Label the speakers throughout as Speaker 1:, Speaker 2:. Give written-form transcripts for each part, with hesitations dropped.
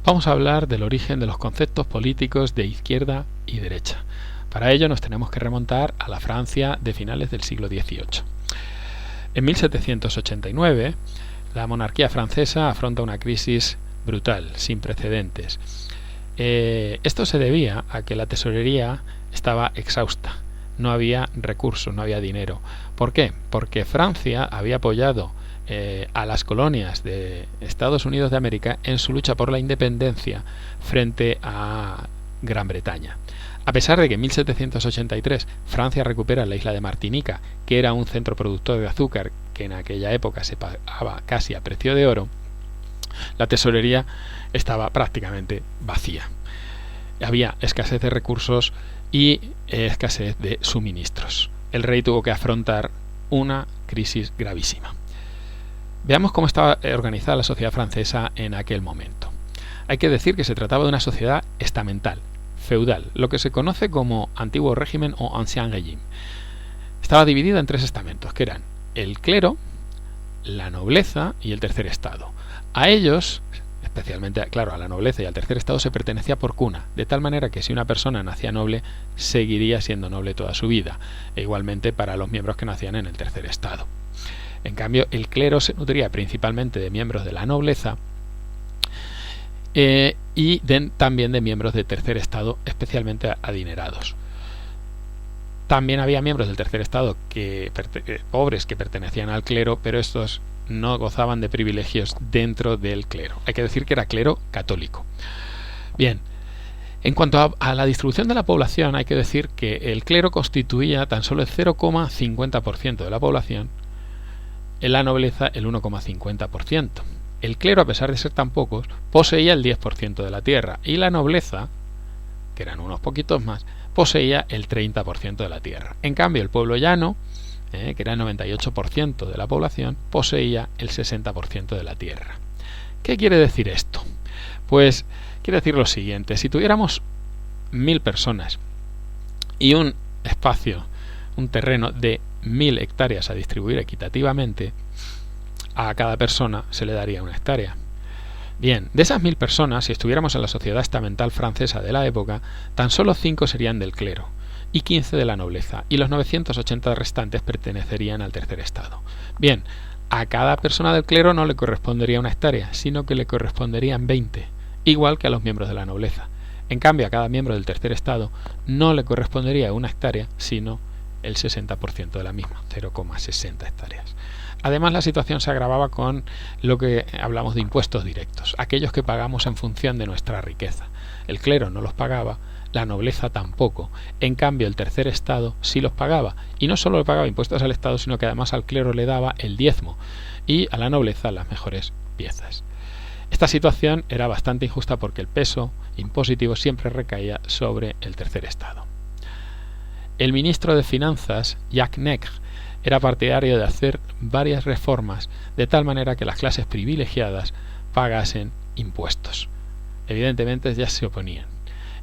Speaker 1: vamos a hablar del origen de los conceptos políticos de izquierda y derecha. Para ello nos tenemos que remontar a la Francia de finales del siglo XVIII. En 1789, la monarquía francesa afronta una crisis brutal, sin precedentes. Esto se debía a que la tesorería estaba exhausta. No había recursos, no había dinero. ¿Por qué? Porque Francia había apoyado a las colonias de Estados Unidos de América en su lucha por la independencia frente a Gran Bretaña. A pesar de que en 1783 Francia recupera la isla de Martinica, que era un centro productor de azúcar que en aquella época se pagaba casi a precio de oro, la tesorería estaba prácticamente vacía. Había escasez de recursos y escasez de suministros. El rey tuvo que afrontar una crisis gravísima. Veamos cómo estaba organizada la sociedad francesa en aquel momento. Hay que decir que se trataba de una sociedad estamental, feudal, lo que se conoce como antiguo régimen o ancien régime. Estaba dividida en tres estamentos, que eran el clero, la nobleza y el tercer estado. A ellos, especialmente, claro, a la nobleza y al tercer estado se pertenecía por cuna, de tal manera que si una persona nacía noble, seguiría siendo noble toda su vida, e igualmente para los miembros que nacían en el tercer estado. En cambio, el clero se nutría principalmente de miembros de la nobleza y también de miembros del tercer estado, especialmente adinerados. También había miembros del tercer estado pobres que pertenecían al clero, pero estos no gozaban de privilegios dentro del clero. Hay que decir que era clero católico. Bien, en cuanto a la distribución de la población, hay que decir que el clero constituía tan solo el 0,50% de la población, en la nobleza el 1,50%. El clero, a pesar de ser tan pocos, poseía el 10% de la tierra y la nobleza, que eran unos poquitos más, poseía el 30% de la tierra. En cambio, el pueblo llano, que era el 98% de la población, poseía el 60% de la tierra. ¿Qué quiere decir esto? Pues quiere decir lo siguiente: si tuviéramos 1000 personas y un espacio, un terreno de 1000 hectáreas a distribuir equitativamente, a cada persona se le daría una hectárea. Bien, de esas 1000 personas, si estuviéramos en la sociedad estamental francesa de la época, tan solo 5 serían del clero y 15 de la nobleza, y los 980 restantes pertenecerían al tercer estado. Bien, a cada persona del clero no le correspondería una hectárea, sino que le corresponderían 20, igual que a los miembros de la nobleza. En cambio, a cada miembro del tercer estado no le correspondería una hectárea, sino el 60% de la misma, 0,60 hectáreas. Además, la situación se agravaba con lo que hablamos de impuestos directos, aquellos que pagamos en función de nuestra riqueza. El clero no los pagaba, la nobleza tampoco. En cambio, el tercer estado sí los pagaba, y no solo le pagaba impuestos al estado, sino que además al clero le daba el diezmo y a la nobleza las mejores piezas. Esta situación era bastante injusta porque el peso impositivo siempre recaía sobre el tercer estado. El ministro de Finanzas, Jacques Nègre, era partidario de hacer varias reformas de tal manera que las clases privilegiadas pagasen impuestos. Evidentemente ya se oponían.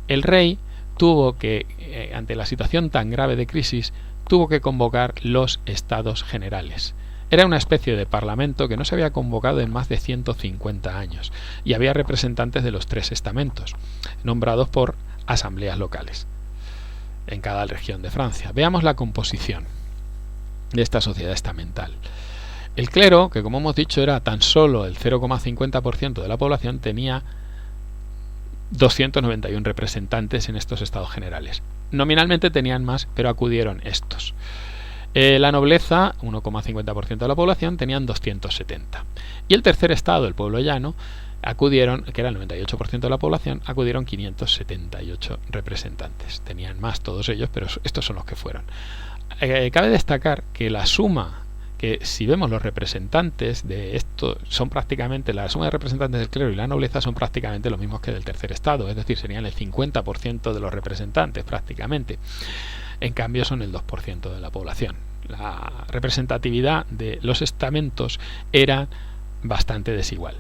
Speaker 1: El rey tuvo que, ante la situación tan grave de crisis, tuvo que convocar los Estados Generales. Era una especie de parlamento que no se había convocado en más de 150 años y había representantes de los tres estamentos, nombrados por asambleas locales en cada región de Francia. Veamos la composición de esta sociedad estamental. El clero, que como hemos dicho era tan solo el 0,50% de la población, tenía 291 representantes en estos estados generales. Nominalmente tenían más, pero acudieron estos. La nobleza, 1,50% de la población, tenían 270. Y el tercer estado, el pueblo llano, acudieron, que era el 98% de la población, acudieron 578 representantes. Tenían más todos ellos, pero estos son los que fueron. Cabe destacar que la suma, que si vemos los representantes de esto, son prácticamente, la suma de representantes del clero y la nobleza son prácticamente los mismos que del tercer estado, es decir, serían el 50% de los representantes prácticamente. En cambio son el 2% de la población. La representatividad de los estamentos era bastante desigual.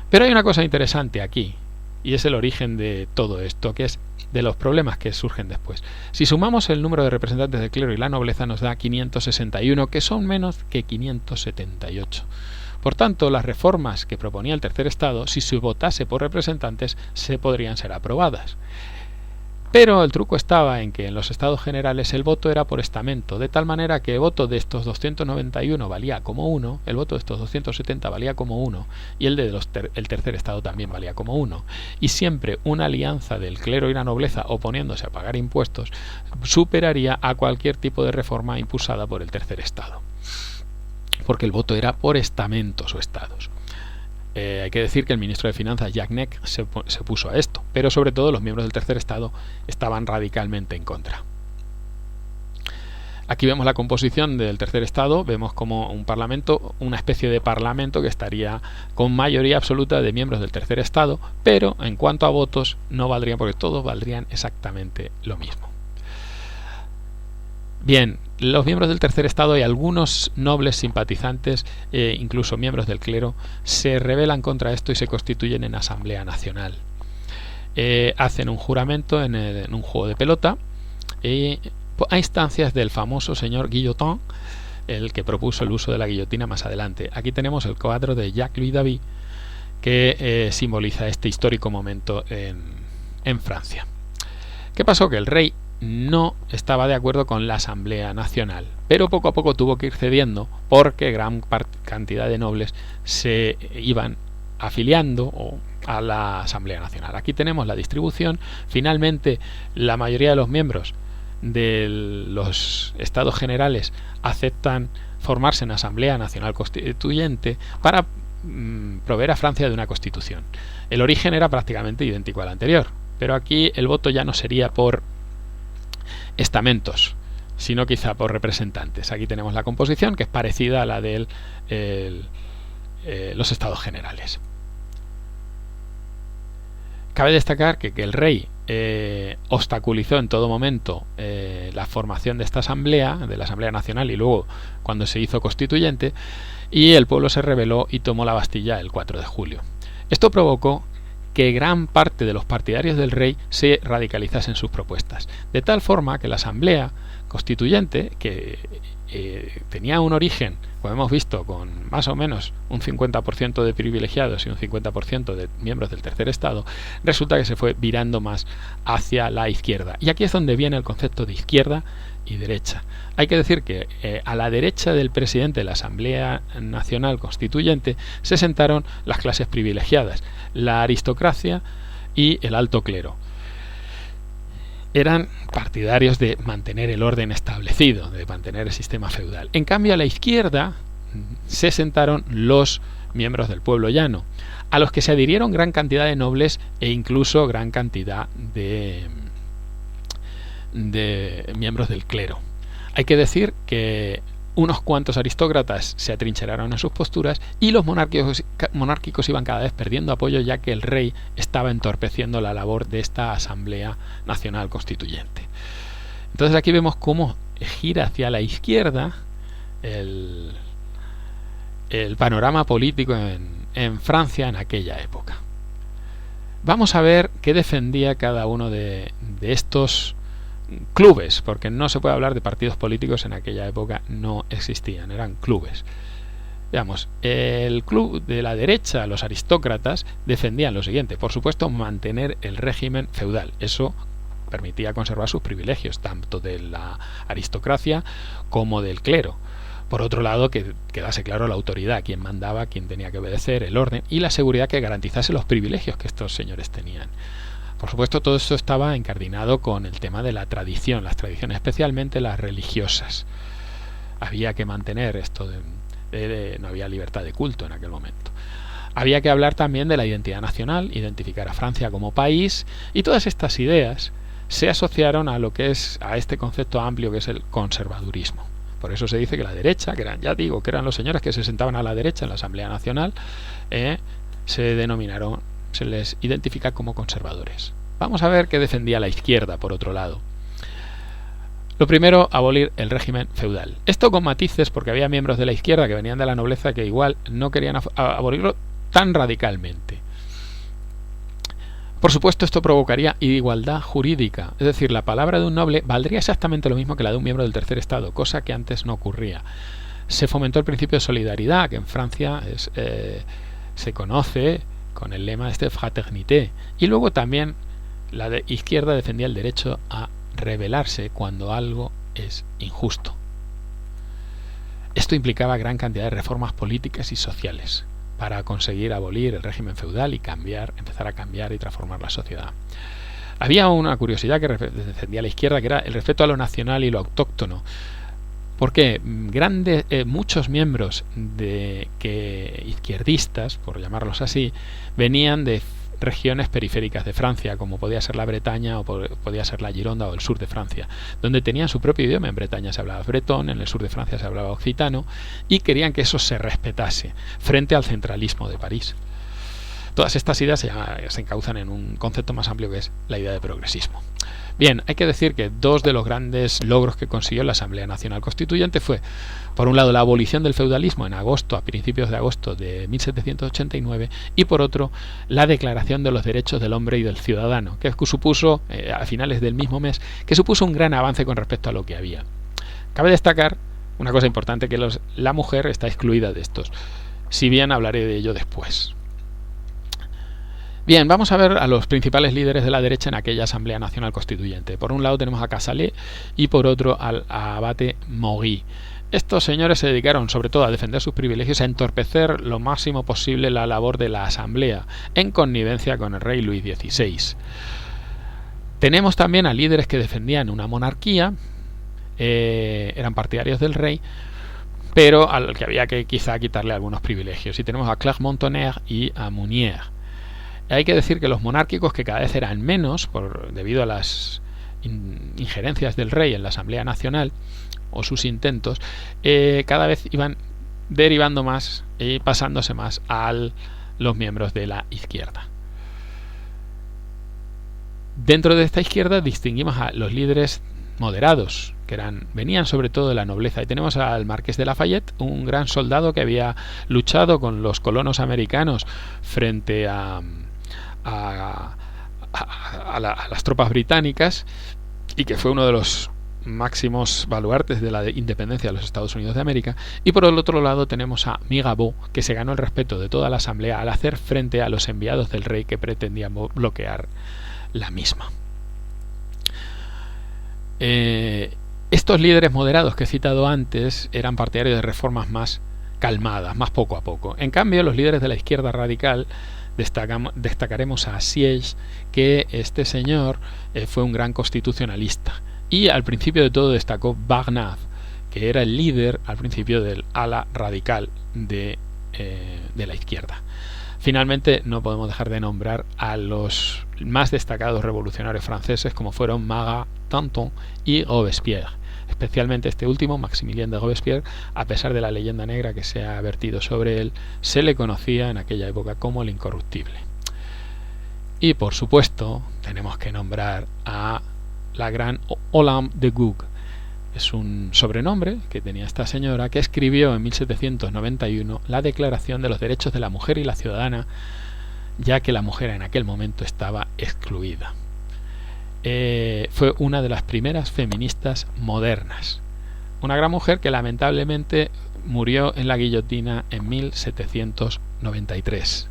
Speaker 1: Pero hay una cosa interesante aquí, y es el origen de todo esto, que es de los problemas que surgen después. Si sumamos el número de representantes del clero y la nobleza nos da 561, que son menos que 578. Por tanto, las reformas que proponía el tercer estado, si se votase por representantes, se podrían ser aprobadas. Pero el truco estaba en que en los estados generales el voto era por estamento, de tal manera que el voto de estos 291 valía como 1, el voto de estos 270 valía como 1 y el de el tercer estado también valía como 1. Y siempre una alianza del clero y la nobleza oponiéndose a pagar impuestos superaría a cualquier tipo de reforma impulsada por el tercer estado, porque el voto era por estamentos o estados. Hay que decir que el ministro de Finanzas, Jacques Neck, se puso a esto, pero sobre todo los miembros del tercer estado estaban radicalmente en contra. Aquí vemos la composición del tercer estado, vemos como un parlamento, una especie de parlamento que estaría con mayoría absoluta de miembros del tercer estado, pero en cuanto a votos no valdrían, porque todos valdrían exactamente lo mismo. Bien, los miembros del tercer estado y algunos nobles simpatizantes, incluso miembros del clero, se rebelan contra esto y se constituyen en Asamblea Nacional. Hacen un juramento en un juego de pelota a instancias del famoso señor Guillotin, el que propuso el uso de la guillotina más adelante. Aquí tenemos el cuadro de Jacques-Louis David que simboliza este histórico momento en Francia. ¿Qué pasó? Que el rey no estaba de acuerdo con la Asamblea Nacional, pero poco a poco tuvo que ir cediendo porque gran cantidad de nobles se iban afiliando a la Asamblea Nacional. Aquí tenemos la distribución. Finalmente, la mayoría de los miembros de los estados generales aceptan formarse en Asamblea Nacional Constituyente para proveer a Francia de una constitución. El origen era prácticamente idéntico al anterior, pero aquí el voto ya no sería por estamentos, sino quizá por representantes. Aquí tenemos la composición, que es parecida a la de los estados generales. Cabe destacar que el rey obstaculizó en todo momento la formación de esta asamblea, de la Asamblea Nacional, y luego cuando se hizo constituyente, y el pueblo se rebeló y tomó la Bastilla el 4 de julio. Esto provocó que gran parte de los partidarios del rey se radicalizasen sus propuestas, de tal forma que la Asamblea Constituyente, que tenía un origen, como hemos visto, con más o menos un 50% de privilegiados y un 50% de miembros del tercer estado, resulta que se fue virando más hacia la izquierda. Y aquí es donde viene el concepto de izquierda y derecha. Hay que decir que a la derecha del presidente de la Asamblea Nacional Constituyente se sentaron las clases privilegiadas, la aristocracia y el alto clero. Eran partidarios de mantener el orden establecido, de mantener el sistema feudal. En cambio, a la izquierda se sentaron los miembros del pueblo llano, a los que se adhirieron gran cantidad de nobles e incluso gran cantidad de miembros del clero. Hay que decir que unos cuantos aristócratas se atrincheraron en sus posturas y los monárquicos iban cada vez perdiendo apoyo, ya que el rey estaba entorpeciendo la labor de esta Asamblea Nacional Constituyente. Entonces aquí vemos cómo gira hacia la izquierda el panorama político en Francia en aquella época. Vamos a ver qué defendía cada uno de estos clubes, porque no se puede hablar de partidos políticos, en aquella época no existían, eran clubes. Veamos, el club de la derecha, los aristócratas, defendían lo siguiente: por supuesto, mantener el régimen feudal. Eso permitía conservar sus privilegios, tanto de la aristocracia como del clero. Por otro lado, que quedase claro la autoridad, quién mandaba, quién tenía que obedecer, el orden y la seguridad que garantizase los privilegios que estos señores tenían. Por supuesto, todo esto estaba encardinado con el tema de la tradición, las tradiciones, especialmente las religiosas. Había que mantener esto no había libertad de culto en aquel momento. Había que hablar también de la identidad nacional, identificar a Francia como país, y todas estas ideas se asociaron a este concepto amplio que es el conservadurismo. Por eso se dice que la derecha, que eran los señores que se sentaban a la derecha en la Asamblea Nacional, se les identifica como conservadores. Vamos a ver qué defendía la izquierda, por otro lado. Lo primero, abolir el régimen feudal. Esto con matices, porque había miembros de la izquierda que venían de la nobleza que igual no querían abolirlo tan radicalmente. Por supuesto, esto provocaría igualdad jurídica, es decir, la palabra de un noble valdría exactamente lo mismo que la de un miembro del tercer estado, cosa que antes no ocurría. se fomentó el principio de solidaridad, que en Francia se conoce con el lema fraternité, y luego también la izquierda defendía el derecho a rebelarse cuando algo es injusto. Esto implicaba gran cantidad de reformas políticas y sociales para conseguir abolir el régimen feudal y empezar a cambiar y transformar la sociedad. Había una curiosidad que defendía la izquierda, que era el respeto a lo nacional y lo autóctono, porque muchos miembros izquierdistas, por llamarlos así, venían de regiones periféricas de Francia, como podía ser la Bretaña o podía ser la Gironda o el sur de Francia, donde tenían su propio idioma. En Bretaña se hablaba bretón, en el sur de Francia se hablaba occitano, y querían que eso se respetase frente al centralismo de París. Todas estas ideas se encauzan en un concepto más amplio, que es la idea de progresismo. Bien, hay que decir que dos de los grandes logros que consiguió la Asamblea Nacional Constituyente fue, por un lado, la abolición del feudalismo a principios de agosto de 1789, y por otro, la Declaración de los Derechos del Hombre y del Ciudadano, que supuso, a finales del mismo mes, que supuso un gran avance con respecto a lo que había. Cabe destacar una cosa importante, que la mujer está excluida de estos, si bien hablaré de ello después. Bien, vamos a ver a los principales líderes de la derecha en aquella Asamblea Nacional Constituyente. Por un lado tenemos a Casalet y por otro al abate Maury. Estos señores se dedicaron sobre todo a defender sus privilegios, a entorpecer lo máximo posible la labor de la Asamblea, en connivencia con el rey Luis XVI. Tenemos también a líderes que defendían una monarquía, eran partidarios del rey, pero al que había que quizá quitarle algunos privilegios. Y tenemos a Clermont-Tonnerre y a Mounier. Hay que decir que los monárquicos, que cada vez eran menos debido a las injerencias del rey en la Asamblea Nacional o sus intentos, cada vez iban derivando más y pasándose más a los miembros de la izquierda. Dentro de esta izquierda distinguimos a los líderes moderados, que venían sobre todo de la nobleza, y tenemos al Marqués de Lafayette, un gran soldado que había luchado con los colonos americanos frente a las tropas británicas, y que fue uno de los máximos baluartes de la independencia de los Estados Unidos de América. Y por el otro lado tenemos a Mirabeau, que se ganó el respeto de toda la Asamblea al hacer frente a los enviados del rey que pretendían bloquear la misma. Estos líderes moderados que he citado antes eran partidarios de reformas más calmadas, más poco a poco. En cambio, los líderes de la izquierda radical, destacaremos a Sieyes, que este señor fue un gran constitucionalista, y al principio de todo destacó Barnave, que era el líder al principio del ala radical de la izquierda. Finalmente, no podemos dejar de nombrar a los más destacados revolucionarios franceses, como fueron Marat, Danton y Robespierre. Especialmente este último, Maximilien de Robespierre, a pesar de la leyenda negra que se ha vertido sobre él, se le conocía en aquella época como el incorruptible. Y por supuesto tenemos que nombrar a la gran Olympe de Gouges. Es un sobrenombre que tenía esta señora, que escribió en 1791 la Declaración de los Derechos de la Mujer y la Ciudadana, ya que la mujer en aquel momento estaba excluida. Fue una de las primeras feministas modernas. Una gran mujer que lamentablemente murió en la guillotina en 1793.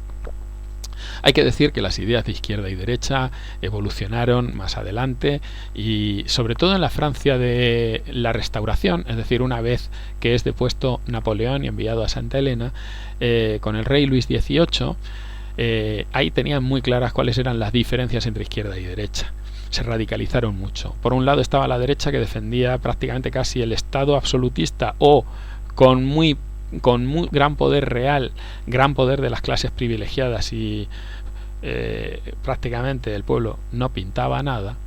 Speaker 1: Hay que decir que las ideas de izquierda y derecha evolucionaron más adelante, y sobre todo en la Francia de la Restauración, es decir, una vez que es depuesto Napoleón y enviado a Santa Elena, con el rey Luis XVIII, ahí tenían muy claras cuáles eran las diferencias entre izquierda y derecha. Se radicalizaron mucho. Por un lado estaba la derecha, que defendía prácticamente casi el Estado absolutista, o con muy gran poder real, gran poder de las clases privilegiadas, y prácticamente el pueblo no pintaba nada.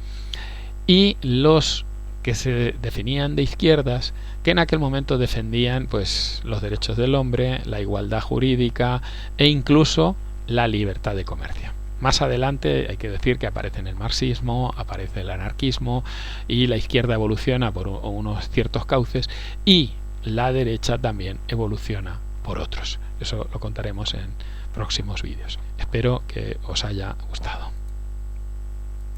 Speaker 1: Y los que se definían de izquierdas, que en aquel momento defendían pues los derechos del hombre, la igualdad jurídica e incluso la libertad de comercio. Más adelante hay que decir que aparece el marxismo, aparece el anarquismo, y la izquierda evoluciona por unos ciertos cauces, y la derecha también evoluciona por otros. Eso lo contaremos en próximos vídeos. Espero que os haya gustado.